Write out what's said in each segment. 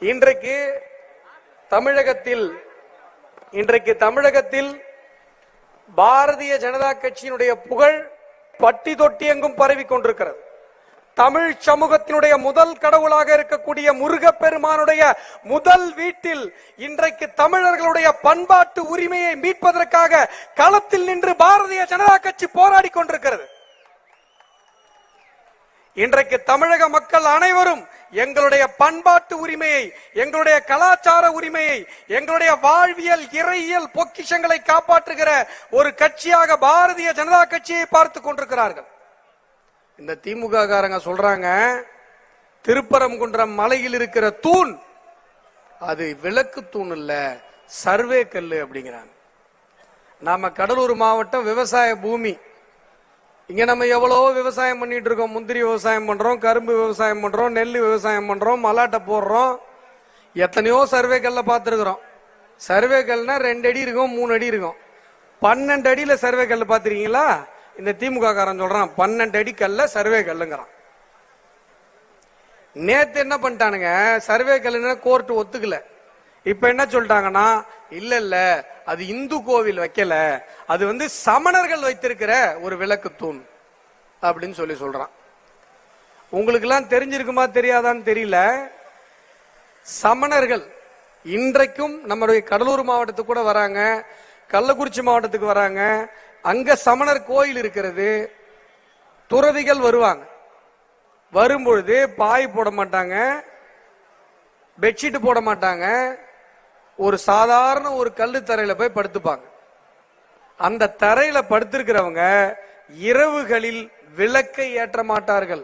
இன்றைக்கு தமிழகத்தில் பாரதிய ஜனதா கட்சியினுடைய புகழ் பட்டி தொட்டி எங்கும் பரவி கொண்டிருக்கிறது. தமிழ் சமூகத்தினுடைய முதல் கடவுளாக இருக்கக்கூடிய முருகப்பெருமானுடைய முதல் வீட்டில் இன்றைக்கு தமிழர்களுடைய பண்பாட்டு உரிமையை மீட்பதற்காக களத்தில் நின்று பாரதிய ஜனதா கட்சி போராடி கொண்டிருக்கிறது. இன்றைக்கு தமிழக மக்கள் அனைவரும் எங்களுடைய பண்பாட்டு உரிமையை, எங்களுடைய கலாச்சார உரிமையை, எங்களுடைய வாழ்வியல் இறையியல் பொக்கிஷங்களை காப்பாற்றுகிற ஒரு கட்சியாக பாரதிய ஜனதா கட்சியை பார்த்து கொண்டிருக்கிறார்கள். இந்த திமுக காரங்க சொல்றாங்க, திருப்பரங்குன்றம் மலையில் இருக்கிற தூண் அது விளக்கு தூண் இல்ல, சர்வே கல்லு அப்படிங்கிறாங்க. நாம கடலூர் மாவட்டம் விவசாய பூமி. இங்க நம்ம எவ்வளவோ விவசாயம் பண்ணிட்டு இருக்கோம். முந்திரி விவசாயம் பண்றோம், கரும்பு விவசாயம் பண்றோம், நெல் விவசாயம் பண்றோம், மல்லாட்டை போடுறோம். எத்தனையோ சர்வே கல்ல பார்த்துருக்கிறோம். சர்வே கல்னா 2 அடி இருக்கும், 3 அடி இருக்கும். 12 அடியில சர்வே கல் பாத்திருக்கீங்களா? இந்த திமுக காரன் சொல்றான் 12 அடி கல்ல சர்வே கல்லுங்கிறான். நேத்து என்ன பண்ணிட்டானுங்க, சர்வே கல்லுன்னு கோர்ட் ஒத்துக்கல. இப்ப என்ன சொல்லிட்டாங்கன்னா, இல்ல அது இந்து கோவில் வைக்கல, அது சமணர்கள் வைத்திருக்கிற ஒரு விளக்கு தூண் அப்படின்னு சொல்றான். உங்களுக்கு எல்லாம் தெரிஞ்சிருக்குமா தெரியாதான்னு தெரியல. சமணர்கள் இன்றைக்கும் நம்மளுடைய கடலூர் மாவட்டத்துக்கு கூட வராங்க, கள்ளக்குறிச்சி மாவட்டத்துக்கு வராங்க. அங்க சமணர் கோயில் இருக்கிறது. துறவிகள் வருவாங்க. வரும்பொழுது பாய் போட மாட்டாங்க, பெட்ஷீட் போட மாட்டாங்க, ஒரு சாதாரண ஒரு கல்லு தரையில போய் படுத்துப்பாங்க. அந்த தரையில படுத்திருக்கிறவங்க இரவுகளில் விளக்கை ஏற்ற மாட்டார்கள்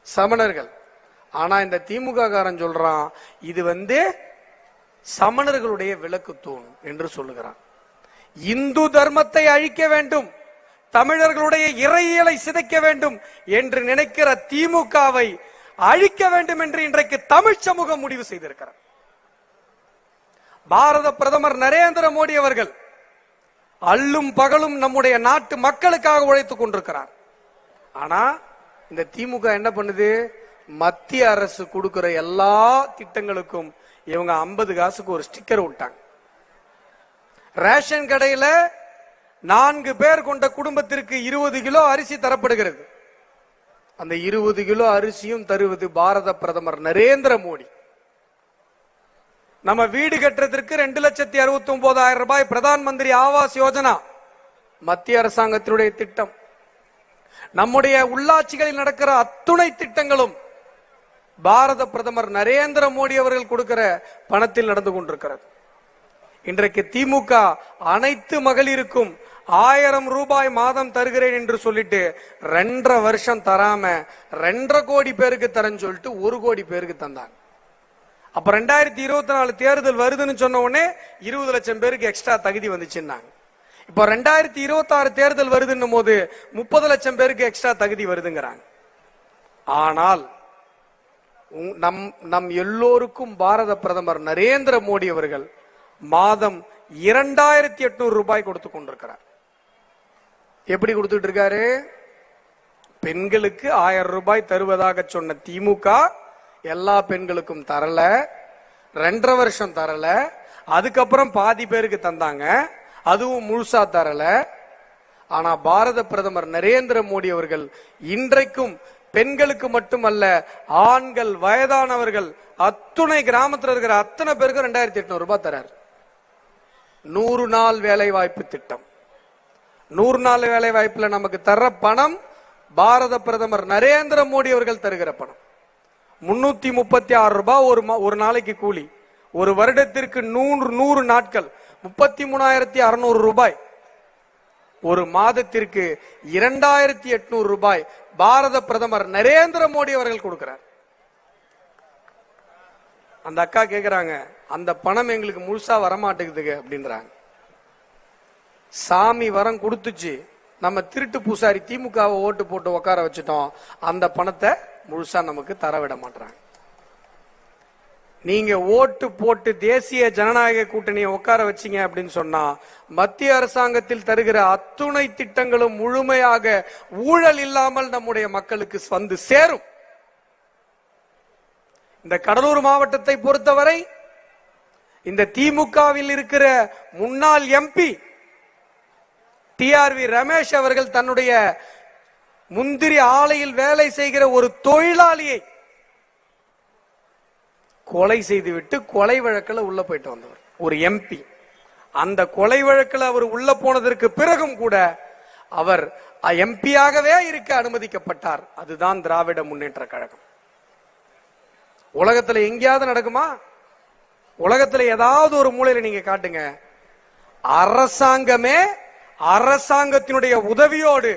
சமணர்கள். ஆனா இந்த திமுக காரன் சொல்றான், இது சமணர்களுடைய விளக்கு தூண் என்று சொல்லுகிறான். இந்து தர்மத்தை அழிக்க வேண்டும், தமிழர்களுடைய இறையியலை சிதைக்க வேண்டும் என்று நினைக்கிற திமுகவை அழிக்க வேண்டும் என்று இன்றைக்கு தமிழ் சமூகம் முடிவு செய்திருக்கிறார். பாரத பிரதமர் நரேந்திர மோடி அவர்கள் அல்லும் பகலும் நம்முடைய நாட்டு மக்களுக்காக உழைத்துக் கொண்டிருக்கிறார். ஆனா இந்த திமுக என்ன பண்ணுது, மத்திய அரசு கொடுக்கிற எல்லா திட்டங்களுக்கும் இவங்க 50 காசுக்கு ஒரு ஸ்டிக்கர் விட்டாங்க. ரேஷன் கடையில 4 பேர் கொண்ட குடும்பத்திற்கு 20 கிலோ அரிசி தரப்படுகிறது. அந்த 20 கிலோ அரிசியும் தருவது பாரத பிரதமர் நரேந்திர மோடி. நம்ம வீடு கட்டுறதுக்கு 2,69,000 ரூபாய் பிரதான் மந்திரி ஆவாஸ் யோஜனா மத்திய அரசாங்கத்தினுடைய திட்டம். நம்முடைய உள்ளாட்சிகளில் நடக்கிற அத்துணை திட்டங்களும் பாரத பிரதமர் நரேந்திர மோடி அவர்கள் கொடுக்கிற பணத்தில் நடந்து கொண்டிருக்கிறது. இன்றைக்கு திமுக அனைத்து மகளிருக்கும் 1000 ரூபாய் மாதம் தருகிறேன் என்று சொல்லிட்டு 2.5 வருஷம் தராம 2.5 கோடி பேருக்கு தரேன்னு சொல்லிட்டு 1 கோடி பேருக்கு தந்தாங்க. அப்ப 2024 தேர்தல் வருதுன்னு சொன்ன உடனே 20 லட்சம் பேருக்கு எக்ஸ்ட்ரா தகுதி வந்துச்சுன்னாங்க. இப்ப 2026 தேர்தல் வருதுன்னும் போது 30 லட்சம் பேருக்கு எக்ஸ்ட்ரா தகுதி வருதுங்கிறாங்க. ஆனால் நம் எல்லோருக்கும் பாரத பிரதமர் நரேந்திர மோடி அவர்கள் மாதம் 2800 ரூபாய் கொடுத்து கொண்டிருக்கிறார். எப்படி கொடுத்துட்டு இருக்காரு? பெண்களுக்கு 1000 ரூபாய் தருவதாக சொன்ன திமுக எல்லா பெண்களுக்கும் தரல, 2.5 வருஷம் தரல, அதுக்கப்புறம் பாதி பேருக்கு தந்தாங்க, அதுவும் முழுசா தரல. ஆனா பாரத பிரதமர் நரேந்திர மோடி அவர்கள் இன்றைக்கும் பெண்களுக்கு மட்டுமல்ல, ஆண்கள், வயதானவர்கள், அத்துணை கிராமத்தில் இருக்கிற அத்தனை பேருக்கு 2800 ரூபாய் தரார். 100 நாள் வேலை வாய்ப்பு திட்டம். 100 நாள் வேலை வாய்ப்புல நமக்கு தர்ற பணம் பாரத பிரதமர் நரேந்திர மோடி அவர்கள் தருகிற பணம். 336 ரூபாய் ஒரு நாளைக்கு கூலி. ஒரு வருடத்திற்கு 100 நாட்கள் 33,600 ரூபாய். ஒரு மாதத்திற்கு 2800 ரூபாய் பாரத பிரதமர் நரேந்திர மோடி அவர்கள் கொடுக்கிறார். அந்த அக்கா கேக்குறாங்க, அந்த பணம் எங்களுக்கு முழுசா வரமாட்டேங்குது அப்படின்றாங்க. சாமி வரம் கொடுத்துச்சு, நம்ம திருட்டு பூசாரி திமுகவை ஓட்டு போட்டு உட்கார வச்சுட்டோம், அந்த பணத்தை முழுசா நமக்கு தரவிட மாட்டாங்க. நீங்க ஓட்டு போட்டு தேசிய ஜனநாயக கூட்டணியை உட்கார வச்சீங்க அப்படின்னு சொன்னா மத்திய அரசாங்கத்தில் தருகிற அத்துணை திட்டங்களும் முழுமையாக ஊழல் இல்லாமல் நம்முடைய மக்களுக்கு வந்து சேரும். இந்த கடலூர் மாவட்டத்தை பொறுத்தவரை இந்த திமுகவில் இருக்கிற முன்னாள் எம்பி டிஆர்வி ரமேஷ் அவர்கள் தன்னுடைய முந்திரி ஆலையில் வேலை செய்கிற ஒரு தொழிலாளியை கொலை செய்துவிட்டு கொலை வழக்கில் உள்ள போயிட்டு வந்தவர் ஒரு எம்பி. அந்த கொலை வழக்கில் அவர் உள்ள போனதற்கு பிறகும் கூட அவர் எம்பியாகவே இருக்க அனுமதிக்கப்பட்டார். அதுதான் திராவிட முன்னேற்ற கழகம். உலகத்துல எங்கேயாவது நடக்குமா? உலகத்துல ஏதாவது ஒரு மூலையில நீங்க காட்டுங்க. அரசாங்கமே அரசாங்கத்தினுடைய உதவியோடு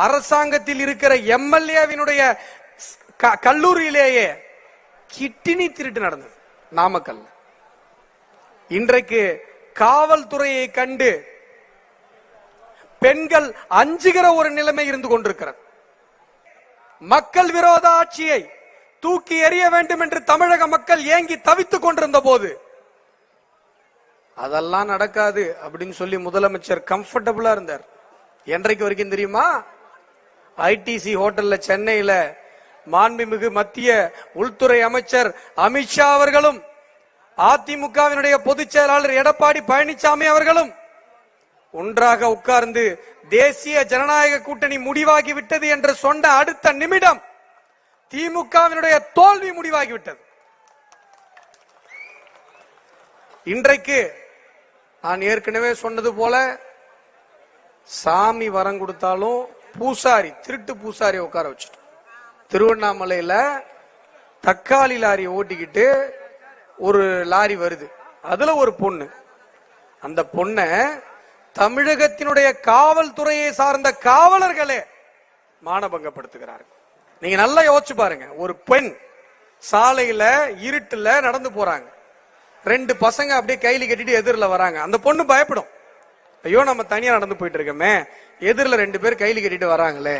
அரசாங்கத்தில் இருக்கிற எம்எல்ஏவினுடைய கல்லூரியிலேயே கிட்னி திருட்டு நடந்தது நாமக்கல். இன்றைக்கு காவல்துறையை கண்டு பெண்கள் அஞ்சுகிற ஒரு நிலைமை இருந்து கொண்டிருக்கிறது. மக்கள் விரோத ஆட்சியை தூக்கி எறிய வேண்டும் என்று தமிழக மக்கள் ஏங்கி தவித்துக் கொண்டிருந்த போது அதெல்லாம் நடக்காது அப்படின்னு சொல்லி முதலமைச்சர் கம்ஃபர்டபுளா இருந்தார். என்றைக்கு வரைக்கும் தெரியுமா? ஐடிசி ஹோட்டல்ல சென்னையில மாண்புமிகு மத்திய உள்துறை அமைச்சர் அமித்ஷா அவர்களும் அதிமுகவினுடைய பொதுச் செயலாளர் எடப்பாடி பழனிசாமி அவர்களும் ஒன்றாக உட்கார்ந்து தேசிய ஜனநாயக கூட்டணி முடிவாகிவிட்டது என்று சொன்ன அடுத்த நிமிடம் திமுகவினுடைய தோல்வி முடிவாகிவிட்டது. இன்றைக்கு நான் ஏற்கனவே சொன்னது போல சாமி வரம் கொடுத்தாலும் பூசாரி திருட்டு பூசாரி உட்கார வச்சுட்டு திருவண்ணாமலையில தக்காளி லாரி ஓட்டிக்கிட்டு ஒரு லாரி வருது. அதுல ஒரு பொண்ணு, அந்த பொண்ண தமிழகத்தினுடைய காவல்துறையை சார்ந்த காவலர்களே மானபங்கப்படுத்துகிறார்கள். நீங்க நல்லா யோசிச்சு பாருங்க. ஒரு பெண் சாலையில இருட்டுல நடந்து போறாங்க. ரெண்டு பசங்க அப்படியே கையில கட்டிட்டு எதிரில் வராங்க. அந்த பொண்ணு பயப்படும். ஐயோ நம்ம தனியா நடந்து போயிட்டு இருக்கோமே, எதிரில் ரெண்டு பேர் கையில கட்டிட்டு வராங்களே,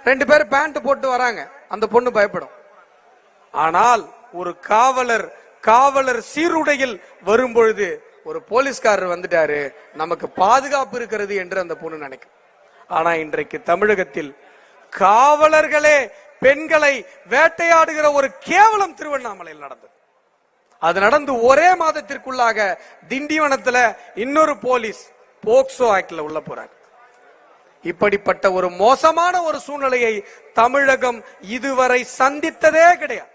ரெண்டு பேர் பேண்ட் போட்டு வராங்க. அந்த பொண்ணு பயப்படும். ஆனால் ஒரு காவலர் சீருடையில் வரும்பொழுது ஒரு போலீஸ்காரர் வந்துட்டாரு, நமக்கு பாதுகாப்பு இருக்கிறது என்று அந்த பொண்ணு நினைக்கும். ஆனா இன்றைக்கு தமிழகத்தில் காவலர்களே பெண்களை வேட்டையாடுகிற ஒரு கேவலம் திருவண்ணாமலையில் நடந்தது. அது நடந்து ஒரே மாதத்திற்குள்ளாக திண்டிவனத்துல இன்னொரு போலீஸ் போக்சோ ஆக்ட்ல உள்ள போறாங்க. இப்படிப்பட்ட ஒரு மோசமான ஒரு சூழ்நிலையை தமிழகம் இதுவரை சந்தித்ததே கிடையாது.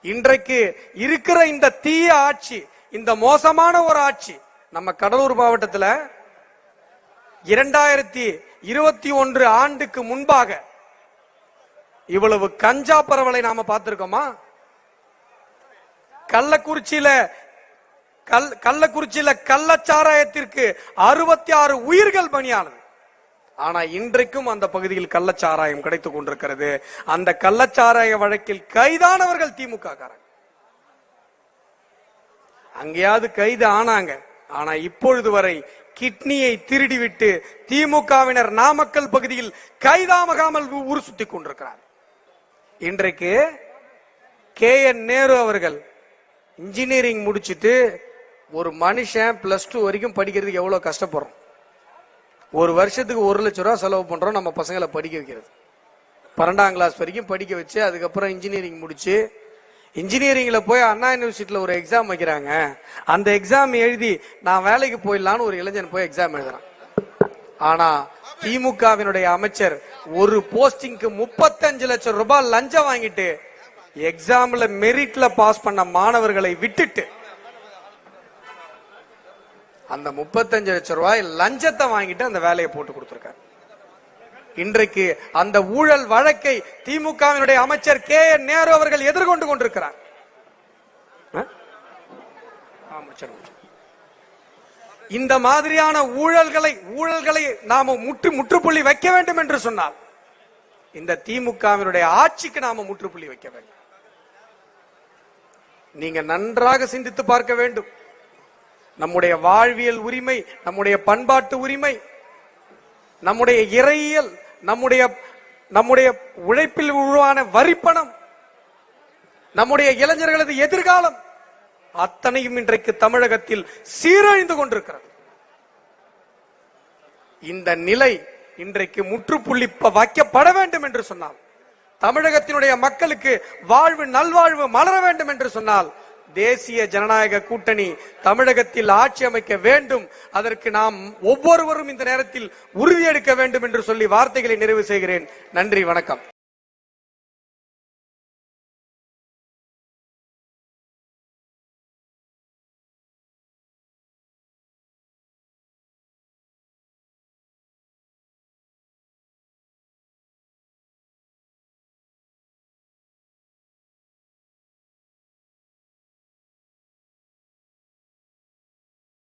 இன்றைக்கு இருக்கிற இந்த தீய ஆட்சி, இந்த மோசமான ஒரு ஆட்சி நம்ம கடலூர் மாவட்டத்தில் 2021 ஆண்டுக்கு முன்பாக இவ்வளவு கஞ்சா பரவலை நாம பார்த்திருக்கோமா? கள்ளக்குறிச்சியில கள்ளச்சாராயத்திற்கு 66 உயிர்கள் பணியானது. ஆனா இன்றைக்கும் அந்த பகுதியில் கள்ளச்சாராயம் கிடைத்துக் கொண்டிருக்கிறது. அந்த கள்ளச்சாராய வழக்கில் கைதானவர்கள் திமுக காரங்க. அங்கேயாவது கைது ஆனாங்க. ஆனா இப்பொழுது வரை கிட்னியை திருடிவிட்டு திமுகவினர் நாமக்கல் பகுதியில் கைதாமகாமல் ஊர் சுத்தி கொண்டிருக்கிறார். இன்றைக்கு KN நேரு அவர்கள் இன்ஜினியரிங் முடிச்சுட்டு ஒரு மனுஷன் +2 வரைக்கும் படிக்கிறதுக்கு எவ்வளவு கஷ்டப்படுறோம். ஒரு வருஷத்துக்கு 1 லட்சம் ரூபாய் செலவு பண்றோம் நம்ம பசங்களை படிக்க வைக்கிறது. 12ஆம் கிளாஸ் வரைக்கும் படிக்க வச்சு அதுக்கப்புறம் இன்ஜினியரிங் முடிச்சு இன்ஜினியரிங்ல போய் அண்ணா யூனிவர்சிட்டியில ஒரு எக்ஸாம் வைக்கிறாங்க. அந்த எக்ஸாம் எழுதி நான் வேலைக்கு போயிடலான்னு ஒரு இளைஞன் போய் எக்ஸாம் எழுதுறான். ஆனா திமுகவினுடைய அமைச்சர் ஒரு போஸ்டிங்க்கு 35 லட்சம் ரூபாய் லஞ்சம் வாங்கிட்டு எக்ஸாம்ல மெரிட்ல பாஸ் பண்ண மாணவர்களை விட்டுட்டு அந்த 35 லட்சம் ரூபாய் லஞ்சத்தை வாங்கிட்டு அந்த வேலையை போட்டு கொடுத்திருக்காரு. இன்றைக்கு அந்த ஊழல் வழக்கை திமுகவினுடைய அமைச்சர் KN நேரு அவர்கள் எதிர்கொண்டு கொண்டிருக்கிறார். இந்த மாதிரியான ஊழல்களை நாம முற்றுப்புள்ளி வைக்க வேண்டும் என்று சொன்னால் இந்த திமுகவினுடைய ஆட்சிக்கு நாம முற்றுப்புள்ளி வைக்க வேண்டும். நீங்க நன்றாக சிந்தித்து பார்க்க வேண்டும். நம்முடைய வாழ்வியல் உரிமை, நம்முடைய பண்பாட்டு உரிமை, நம்முடைய இறையியல், நம்முடைய உழைப்பில் உருவான வரிப்பணம், நம்முடைய இளைஞர்களது எதிர்காலம் அத்தனையும் இன்றைக்கு தமிழகத்தில் சீரழிந்து கொண்டிருக்கிறது. இந்த நிலை இன்றைக்கு முற்றுப்புள்ளி வைக்கப்பட வேண்டும் என்று சொன்னால் தமிழகத்தினுடைய மக்களுக்கு வாழ்வு நல்வாழ்வு மலர வேண்டும் என்று சொன்னால் தேசிய ஜனநாயக கூட்டணி தமிழகத்தில் ஆட்சி அமைக்க வேண்டும். அதற்கு நாம் ஒவ்வொருவரும் இந்த நேரத்தில் உறுதியெடுக்க வேண்டும் என்று சொல்லி வார்த்தைகளை நிறைவு செய்கிறேன். நன்றி, வணக்கம்.